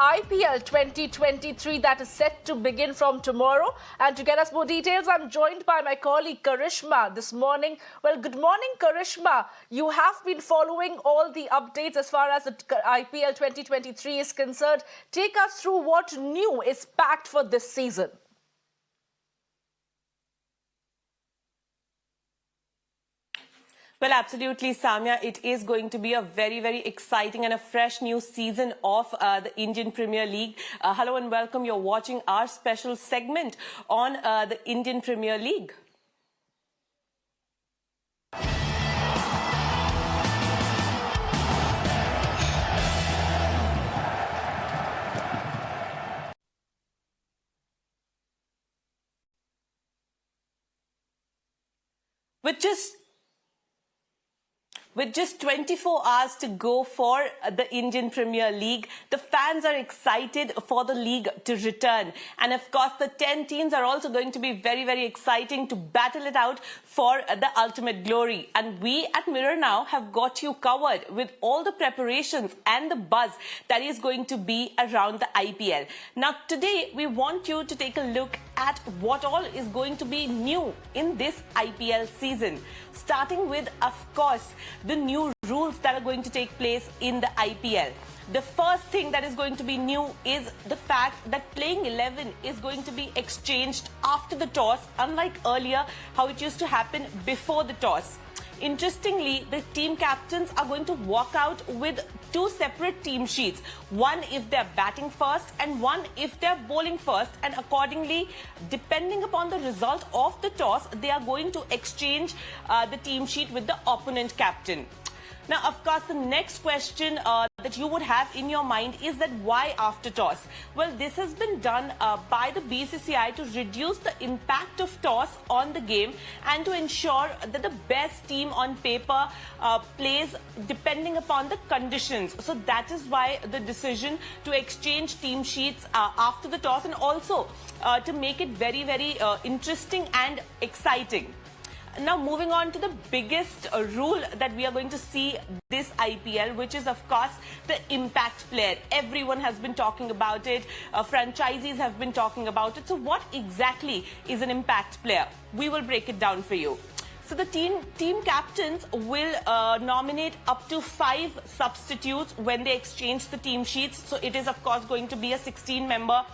IPL 2023 that is set to begin from tomorrow. And to get us more details, I'm joined by my colleague Karishma this morning. Well, good morning, Karishma. You have been following all the updates as far as the IPL 2023 is concerned. Take us through what new is packed for this season. Well, absolutely, Samya. It is going to be a very, very exciting and a fresh new season of the Indian Premier League. Hello and welcome. You're watching our special segment on the Indian Premier League. With just 24 hours to go for the Indian Premier League, the fans are excited for the league to return. And of course, the 10 teams are also going to be very, very exciting to battle it out for the ultimate glory. And we at Mirror Now have got you covered with all the preparations and the buzz that is going to be around the IPL. Now, today, we want you to take a look at what all is going to be new in this IPL season. Starting with, of course, the new rules that are going to take place in the IPL. The first thing that is going to be new is the fact that playing 11 is going to be exchanged after the toss, unlike earlier how it used to happen before the toss. Interestingly, the team captains are going to walk out with two separate team sheets. One if they're batting first and one if they're bowling first. And accordingly, depending upon the result of the toss, they are going to exchange the team sheet with the opponent captain. Now, of course, the next question that you would have in your mind is that why after toss? Well, this has been done by the BCCI to reduce the impact of toss on the game and to ensure that the best team on paper plays depending upon the conditions. So that is why the decision to exchange team sheets after the toss, and also to make it very, very interesting and exciting. Now, moving on to the biggest rule that we are going to see this IPL, which is, of course, the impact player. Everyone has been talking about it. Franchisees have been talking about it. So what exactly is an impact player? We will break it down for you. So the team captains will nominate up to 5 substitutes when they exchange the team sheets. So it is, of course, going to be a 16-member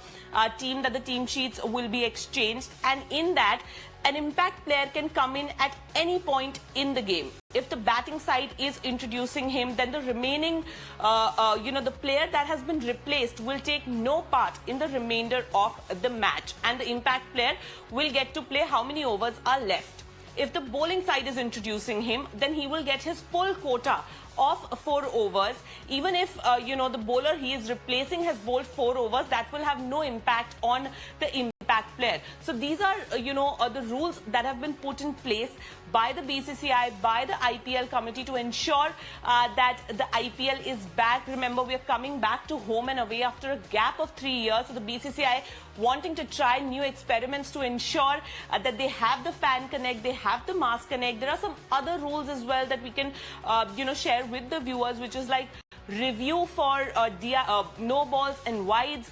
team that the team sheets will be exchanged. And in that, an impact player can come in at any point in the game. If the batting side is introducing him, then the remaining, the player that has been replaced will take no part in the remainder of the match. And the impact player will get to play how many overs are left. If the bowling side is introducing him, then he will get his full quota of 4 overs. Even if, the bowler he is replacing has bowled 4 overs, that will have no impact on the impact player. So these are, the rules that have been put in place by the BCCI, by the IPL committee to ensure that the IPL is back. Remember, we are coming back to home and away after a gap of 3 years. So the BCCI wanting to try new experiments to ensure that they have the fan connect, they have the mass connect. There are some other rules as well that we can, share with the viewers, which is like review for no balls and wides.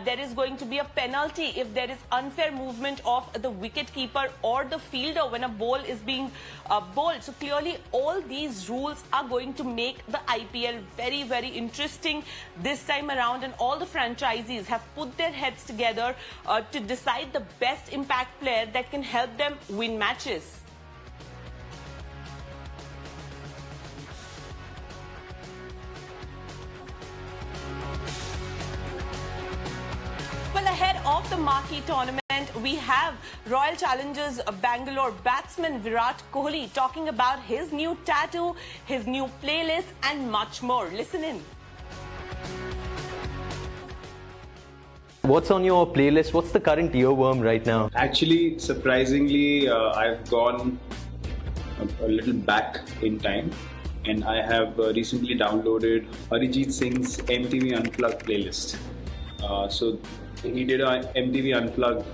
There is going to be a penalty if there is unfair movement of the wicketkeeper or the fielder when a ball is being bowled. So clearly all these rules are going to make the IPL very, very interesting this time around, and all the franchisees have put their heads together to decide the best impact player that can help them win matches. Well, ahead of the marquee tournament, we have Royal Challengers Bangalore batsman Virat Kohli talking about his new tattoo, his new playlist, and much more. Listen in. What's on your playlist? What's the current earworm right now? Actually, surprisingly, I've gone a little back in time, and I have recently downloaded Arijit Singh's MTV Unplugged playlist. So he did a MTV Unplugged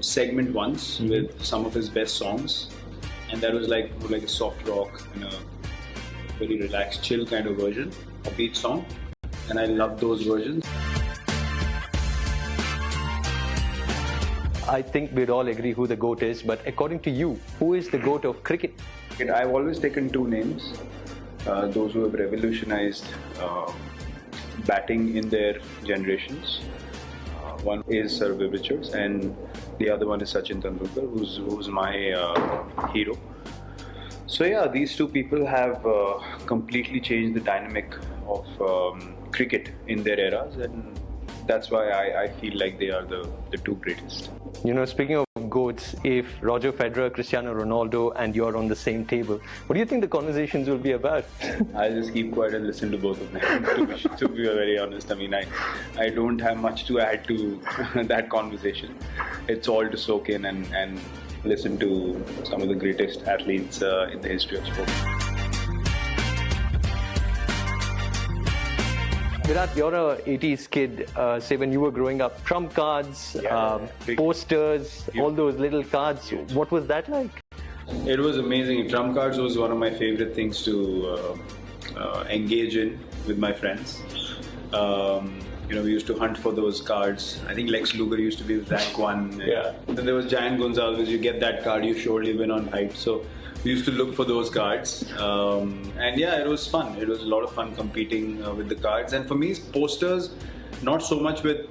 segment once with some of his best songs, and that was like a soft rock and a very relaxed, chill kind of version of each song. and I love those versions. I think we'd all agree who the GOAT is, but according to you, who is the GOAT of cricket? I've always taken two names, those who have revolutionized batting in their generations. One is Sir Viv Richards, and the other one is Sachin Tendulkar, who's my hero. So yeah, these two people have completely changed the dynamic of cricket in their eras, and that's why I feel like they are the two greatest. You know, speaking of GOATs, if Roger Federer, Cristiano Ronaldo, and you're on the same table, what do you think the conversations will be about? I'll just keep quiet and listen to both of them. to be very honest, I mean, I don't have much to add to that conversation. It's all to soak in and listen to some of the greatest athletes in the history of sport. Virat, you're a 80s kid. Say when you were growing up, trump cards, big. posters, all those little cards. What was that like? It was amazing. Trump cards was one of my favorite things to engage in with my friends. We used to hunt for those cards. I think Lex Luger used to be rank 1. Yeah. Then there was Giant Gonzalez. You get that card, you surely win on height. So we used to look for those cards. And yeah, it was fun. It was a lot of fun competing with the cards. And for me, posters, not so much with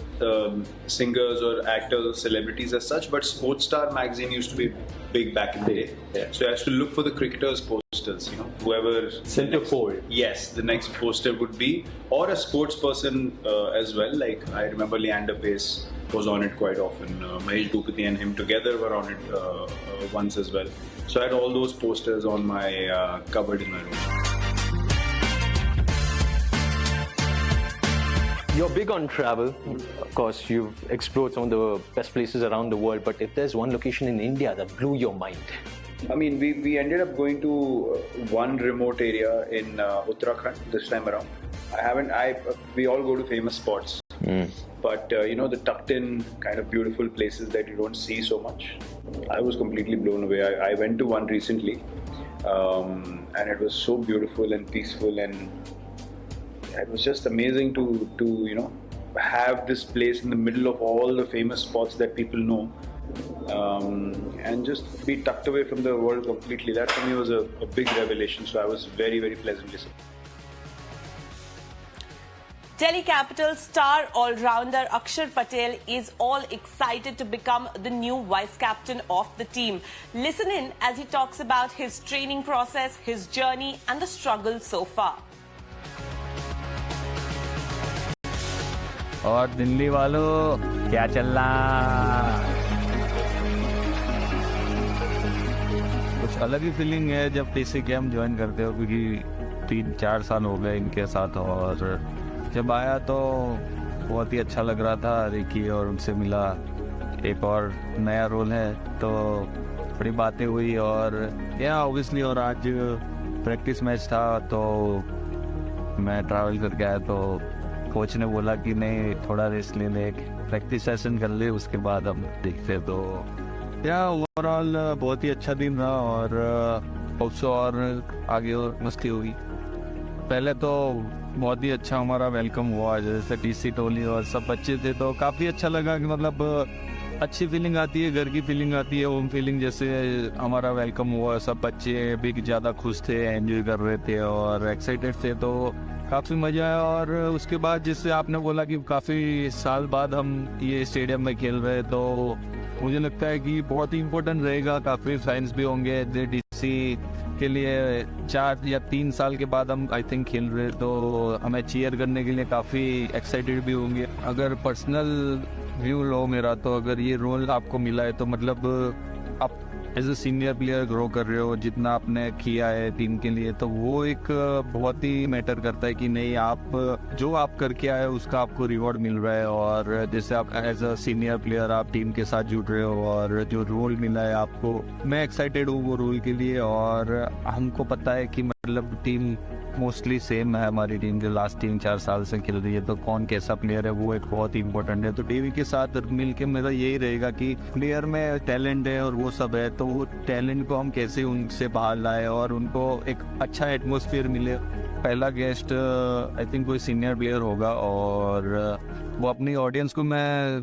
singers or actors or celebrities as such, but Sports Star magazine used to be big back in the day. Yeah. So I used to look for the cricketers' posters, whoever... Centerfold. Yes, the next poster would be, or a sports person as well. Like I remember Leander Pace was on it quite often. Mahesh Bhupathi and him together were on it once as well. So I had all those posters on my cupboard in my room. You're big on travel. Of course, you've explored some of the best places around the world, but if there's one location in India that blew your mind. I mean, we ended up going to one remote area in Uttarakhand this time around. We all go to famous spots. But the tucked in kind of beautiful places that you don't see so much, I was completely blown away. I went to one recently, and it was so beautiful and peaceful, and it was just amazing to have this place in the middle of all the famous spots that people know, and just be tucked away from the world completely. That for me was a big revelation. So I was very, very pleasantly surprised. Delhi Capitals star all-rounder Akshar Patel is all excited to become the new vice-captain of the team. Listen in as he talks about his training process, his journey and the struggle so far. और दिल्ली वालों क्या चल रहा? कुछ अलग ही feeling है जब TC camp join करते हो, क्योंकि 3-4 साल हो गए इनके साथ, और जब आया तो बहुत ही अच्छा लग रहा था। रिकी और उनसे मिला, एक और नया रोल है तो बड़ी बातें हुई, और ऑब्वियसली और आज प्रैक्टिस मैच था तो मैं ट्रैवल करके आया, तो कोच ने बोला कि नहीं थोड़ा रेस्ट ले ले, प्रैक्टिस सेशन कर ले, उसके बाद हम देखते। तो ओवरऑल बहुत ही अच्छा दिन रहा, और होप्स और आगे और मस्ती होगी। पहले तो बहुत ही अच्छा हमारा वेलकम हुआ, जैसे टीसी टोली और सब बच्चे थे, तो काफ़ी अच्छा लगा कि मतलब अच्छी फीलिंग आती है, घर की फीलिंग आती है, होम फीलिंग। जैसे हमारा वेलकम हुआ, सब बच्चे भी ज़्यादा खुश थे, एंजॉय कर रहे थे और एक्साइटेड थे, तो काफ़ी मज़ा आया। और उसके बाद जैसे आपने बोला कि काफ़ी साल बाद हम ये स्टेडियम में खेल रहे हैं, तो मुझे लगता है कि बहुत ही इम्पोर्टेंट रहेगा। काफ़ी फैंस भी होंगे डीसी के लिए। 4 या 3 साल के बाद हम आई थिंक खेल रहे, तो हमें चीयर करने के लिए काफ़ी एक्साइटेड भी होंगे। अगर पर्सनल व्यू लो मेरा, तो अगर ये रोल आपको मिला है तो मतलब आप as a senior player grow कर रहे हो, जितना आपने किया है टीम के लिए, तो वो एक बहुत ही मैटर करता है कि नहीं, आप जो आप करके आए उसका आपको रिवॉर्ड मिल रहा है। और जैसे आप एज अ सीनियर प्लेयर आप टीम के साथ जुड़ रहे हो, और जो रोल मिला है आपको, मैं एक्साइटेड हूँ वो रोल के लिए। और हमको पता है कि मतलब टीम मोस्टली सेम है, हमारी टीम जो लास्ट 3-4 साल से खेल रही है, तो कौन कैसा प्लेयर है वो एक बहुत ही इंपॉर्टेंट है। तो टीवी के साथ मिलके मेरा यही रहेगा कि प्लेयर में टैलेंट है और वो सब है, तो वो टैलेंट को हम कैसे उनसे बाहर लाए और उनको एक अच्छा एटमॉस्फेयर मिले। पहला गेस्ट आई थिंक कोई सीनियर प्लेयर होगा, और वो अपनी ऑडियंस को मैं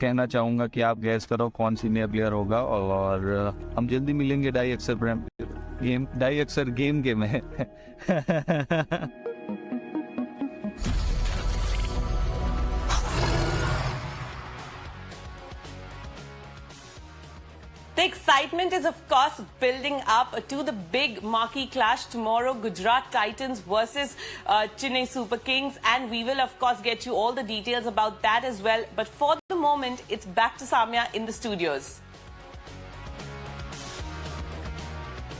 कहना चाहूँगा कि आप गैस करो कौन सीनियर प्लेयर होगा, और हम जल्दी मिलेंगे डाई अक्सर गेम में। The excitement is, of course, building up to the big marquee clash tomorrow, Gujarat Titans versus Chennai Super Kings. And we will, of course, get you all the details about that as well. But for the moment, it's back to Samya in the studios.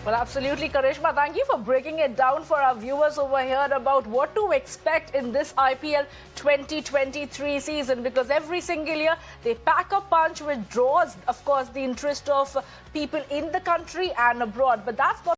Well, absolutely, Karishma. Thank you for breaking it down for our viewers over here about what to expect in this IPL 2023 season, because every single year they pack a punch which draws, of course, the interest of people in the country and abroad. But that's not